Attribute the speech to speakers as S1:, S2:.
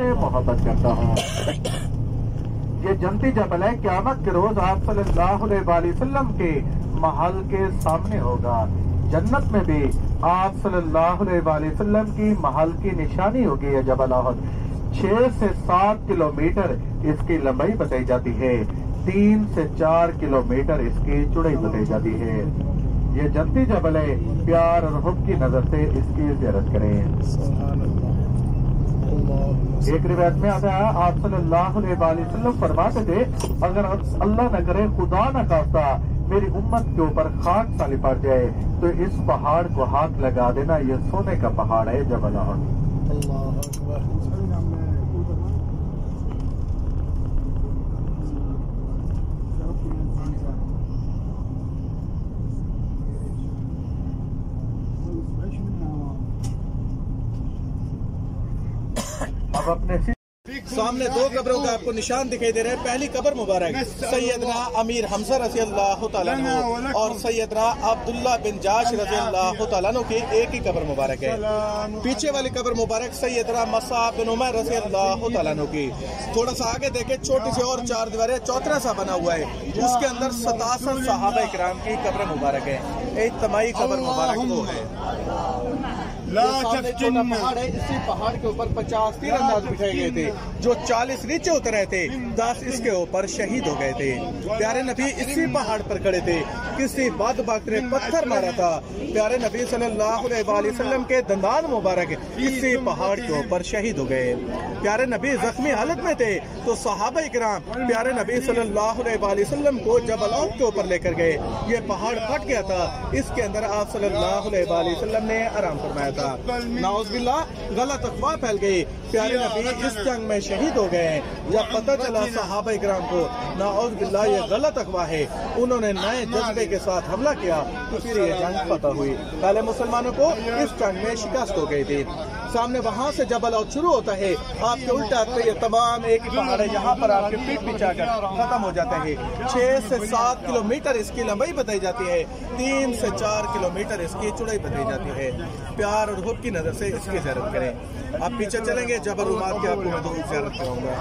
S1: से मोहब्बत करता हूँ। ये जन्नती जबल है, क़यामत के रोज आप सल्लल्लाहु अलैहि वसल्लम के महल के सामने होगा। जन्नत में भी आप सल्लल्लाहु अलैहि वसल्लम की महल की निशानी होगी। ये जबल अहद 6 से 7 किलोमीटर इसकी लंबाई बताई जाती है, 3 से 4 किलोमीटर इसकी चौड़ाई बताई जाती है। ये जन्नती जबल है, प्यार और हुब की नजर से इसकी ज़ियारत करें। एक रिवायत में आता है आप सल्लल्लाहु अलैहि वसल्लम फरमाते थे, अगर अल्लाह न करे, खुदा न खास्ता, मेरी उम्मत के ऊपर खाक साली पड़ जाए तो इस पहाड़ को हाथ लगा देना, ये सोने का पहाड़ है जबल अहद। अब अपने
S2: सामने दो कब्रों का आपको निशान दिखाई दे रहे हैं। पहली कब्र मुबारक सैयदना अमीर हमजा रज़ी अल्लाह तआला अन्हु और सैयदना अब्दुल्ला बिन जाश रज़ी अल्लाह तआला अन्हु की एक ही कब्र मुबारक है। पीछे वाली कब्र मुबारक सैयदना मसअब बिन उमैर रज़ी अल्लाह तआला अन्हु की। थोड़ा सा आगे देखे, छोटी सी और 4 दीवारें, चौतरा सा बना हुआ है, उसके अंदर 67 सहाबा इकराम की कब्र मुबारक है। एक तमाही कब्र मुबारक वो है। सामने छोटा पहाड़ है, इसी पहाड़ के ऊपर 50 तीरंदाज बिठाए गए थे, जो 40 नीचे उतरे थे, 10 इसके ऊपर शहीद हो गए थे। प्यारे नबी इसी पहाड़ पर खड़े थे, किसी बदबख्त ने पत्थर मारा था। प्यारे नबी सल्लल्लाहु अलैहि वसल्लम के दंदान मुबारक इसी पहाड़ के ऊपर शहीद हो गए। प्यारे नबी जख्मी हालत में थे तो सहाबा इकराम प्यारे नबी सल्लल्लाहु अलैहि वसल्लम को जबल अहद के ऊपर लेकर गए। ये पहाड़ फट गया था, इसके अंदर आप सल्लल्लाहु अलैहि वसल्लम ने आराम फरमाया था। नाउज़ुबिल्लाह गलत अफवाह फैल गई, प्यारे नबी इस जंग में शहीद हो गए। जब पता चला सहाबा इकराम को नाउज़ुबिल्लाह ये गलत अफवाह है, उन्होंने नए जज्बे के साथ हमला किया तो फिर ये जंग फतह हुई। पहले मुसलमानों को इस जंग में शिकस्त हो गई थी। सामने वहां से जबल अहद शुरू होता है, आपके उल्टा ये तमाम एक ही पहाड़ है, यहाँ पर आपके पीठ पिछाकर खत्म हो जाता है। 6 से 7 किलोमीटर इसकी लंबाई बताई जाती है, 3 से 4 किलोमीटर इसकी चौड़ाई बताई जाती है। प्यार और हुब की नजर से इसकी ज़ियारत करें। आप पीछे चलेंगे, जबल रुमात के आपको मैं ज़ियारत कराऊंगा।